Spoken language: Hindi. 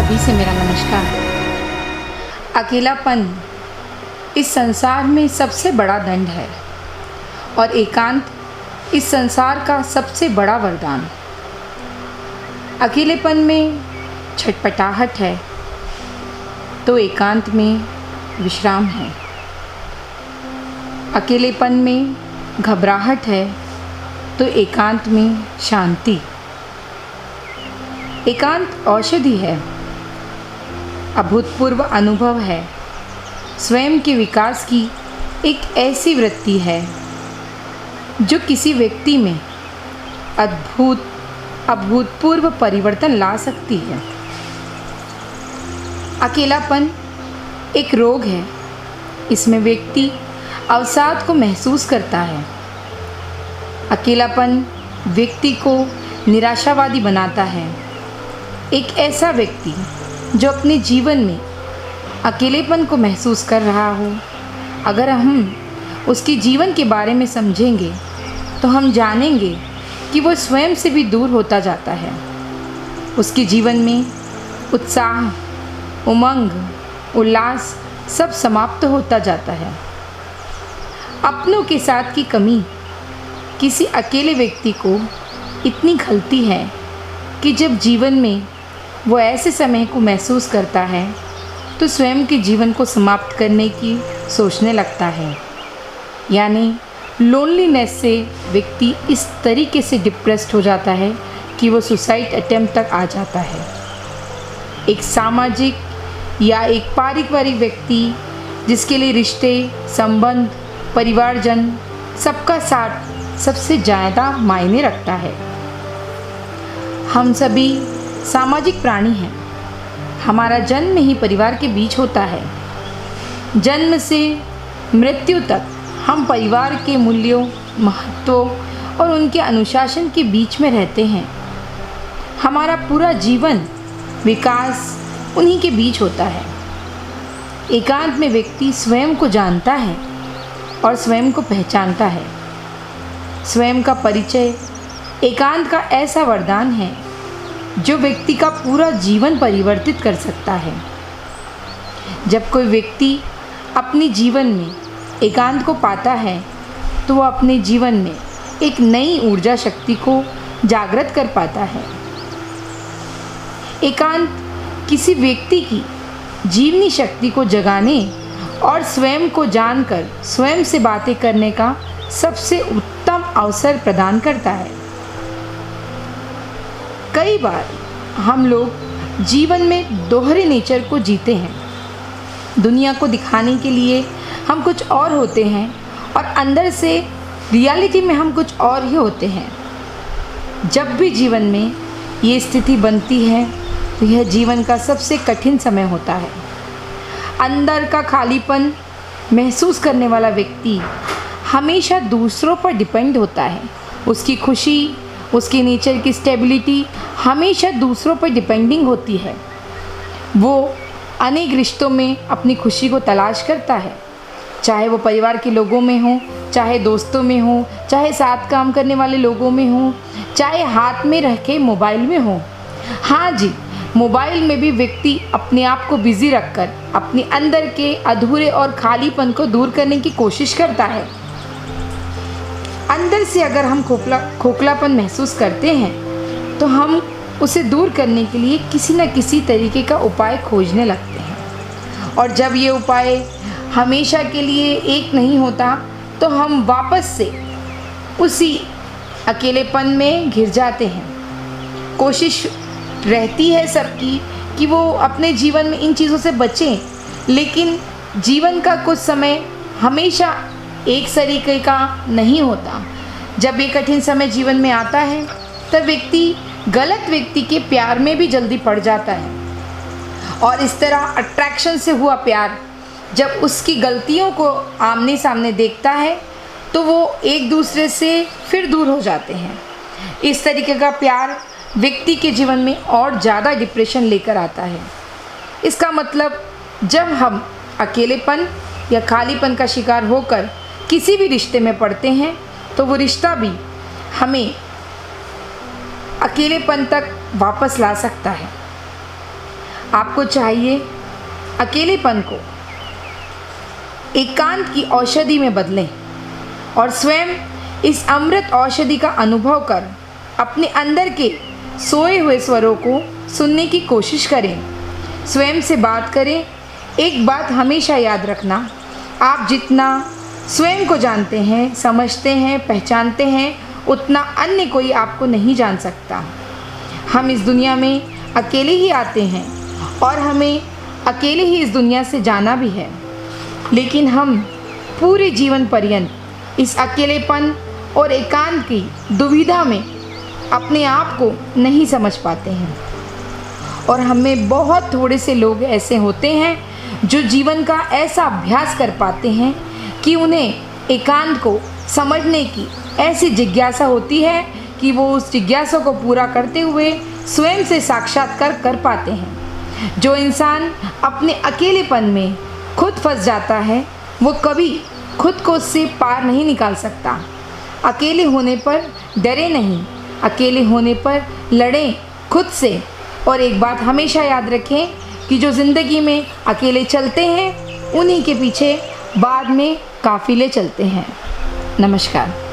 सभी से मेरा नमस्कार। अकेलापन इस संसार में सबसे बड़ा दंड है और एकांत इस संसार का सबसे बड़ा वरदान। अकेलेपन में छटपटाहट है तो एकांत में विश्राम है। अकेलेपन में घबराहट है तो एकांत में शांति। एकांत औषधि है, अभूतपूर्व अनुभव है, स्वयं के विकास की एक ऐसी वृत्ति है जो किसी व्यक्ति में अभूतपूर्व परिवर्तन ला सकती है। अकेलापन एक रोग है, इसमें व्यक्ति अवसाद को महसूस करता है। अकेलापन व्यक्ति को निराशावादी बनाता है। एक ऐसा व्यक्ति जो अपने जीवन में अकेलेपन को महसूस कर रहा हो, अगर हम उसके जीवन के बारे में समझेंगे तो हम जानेंगे कि वो स्वयं से भी दूर होता जाता है। उसके जीवन में उत्साह, उमंग, उल्लास सब समाप्त होता जाता है। अपनों के साथ की कमी किसी अकेले व्यक्ति को इतनी खलती है कि जब जीवन में वो ऐसे समय को महसूस करता है तो स्वयं के जीवन को समाप्त करने की सोचने लगता है। यानी लोनलीनेस से व्यक्ति इस तरीके से डिप्रेस्ड हो जाता है कि वो सुसाइड अटेम्प्ट तक आ जाता है। एक सामाजिक या एक पारिवारिक व्यक्ति जिसके लिए रिश्ते, संबंध, परिवारजन सबका साथ सबसे ज़्यादा मायने रखता है। हम सभी सामाजिक प्राणी हैं। हमारा जन्म ही परिवार के बीच होता है। जन्म से मृत्यु तक हम परिवार के मूल्यों, महत्वों और उनके अनुशासन के बीच में रहते हैं। हमारा पूरा जीवन, विकास उन्हीं के बीच होता है। एकांत में व्यक्ति स्वयं को जानता है और स्वयं को पहचानता है। स्वयं का परिचय एकांत का ऐसा वरदान है जो व्यक्ति का पूरा जीवन परिवर्तित कर सकता है। जब कोई व्यक्ति अपने जीवन में एकांत को पाता है तो वह अपने जीवन में एक नई ऊर्जा शक्ति को जागृत कर पाता है। एकांत किसी व्यक्ति की जीवनी शक्ति को जगाने और स्वयं को जानकर स्वयं से बातें करने का सबसे उत्तम अवसर प्रदान करता है। कई बार हम लोग जीवन में दोहरे नेचर को जीते हैं। दुनिया को दिखाने के लिए हम कुछ और होते हैं और अंदर से रियलिटी में हम कुछ और ही होते हैं। जब भी जीवन में ये स्थिति बनती है तो यह जीवन का सबसे कठिन समय होता है। अंदर का खालीपन महसूस करने वाला व्यक्ति हमेशा दूसरों पर डिपेंड होता है। उसकी खुशी, उसके नेचर की स्टेबिलिटी हमेशा दूसरों पर डिपेंडिंग होती है। वो अनेक रिश्तों में अपनी खुशी को तलाश करता है, चाहे वो परिवार के लोगों में हो, चाहे दोस्तों में हो, चाहे साथ काम करने वाले लोगों में हो, चाहे हाथ में रह के मोबाइल में हो। हाँ जी, मोबाइल में भी व्यक्ति अपने आप को बिज़ी रखकर अपने अंदर के अधूरे और खालीपन को दूर करने की कोशिश करता है। अंदर से अगर हम खोखलापन महसूस करते हैं तो हम उसे दूर करने के लिए किसी न किसी तरीके का उपाय खोजने लगते हैं। और जब ये उपाय हमेशा के लिए एक नहीं होता तो हम वापस से उसी अकेलेपन में घिर जाते हैं। कोशिश रहती है सबकी कि वो अपने जीवन में इन चीज़ों से बचें, लेकिन जीवन का कुछ समय हमेशा एक तरीके का नहीं होता। जब ये कठिन समय जीवन में आता है तब व्यक्ति गलत व्यक्ति के प्यार में भी जल्दी पड़ जाता है। और इस तरह अट्रैक्शन से हुआ प्यार जब उसकी गलतियों को आमने सामने देखता है तो वो एक दूसरे से फिर दूर हो जाते हैं। इस तरीके का प्यार व्यक्ति के जीवन में और ज़्यादा डिप्रेशन लेकर आता है। इसका मतलब जब हम अकेलेपन या खालीपन का शिकार होकर किसी भी रिश्ते में पड़ते हैं तो वो रिश्ता भी हमें अकेलेपन तक वापस ला सकता है। आपको चाहिए अकेलेपन को एकांत की औषधि में बदलें और स्वयं इस अमृत औषधि का अनुभव कर अपने अंदर के सोए हुए स्वरों को सुनने की कोशिश करें। स्वयं से बात करें। एक बात हमेशा याद रखना, आप जितना स्वयं को जानते हैं, समझते हैं, पहचानते हैं, उतना अन्य कोई आपको नहीं जान सकता। हम इस दुनिया में अकेले ही आते हैं और हमें अकेले ही इस दुनिया से जाना भी है, लेकिन हम पूरे जीवन पर्यंत इस अकेलेपन और एकांत की दुविधा में अपने आप को नहीं समझ पाते हैं। और हमें बहुत थोड़े से लोग ऐसे होते हैं जो जीवन का ऐसा अभ्यास कर पाते हैं कि उन्हें एकांत को समझने की ऐसी जिज्ञासा होती है कि वो उस जिज्ञासा को पूरा करते हुए स्वयं से साक्षात्कार कर पाते हैं। जो इंसान अपने अकेलेपन में खुद फंस जाता है वो कभी खुद को उससे पार नहीं निकाल सकता। अकेले होने पर डरे नहीं, अकेले होने पर लड़ें खुद से। और एक बात हमेशा याद रखें कि जो ज़िंदगी में अकेले चलते हैं उन्हीं के पीछे बाद में काफ़िले चलते हैं। नमस्कार।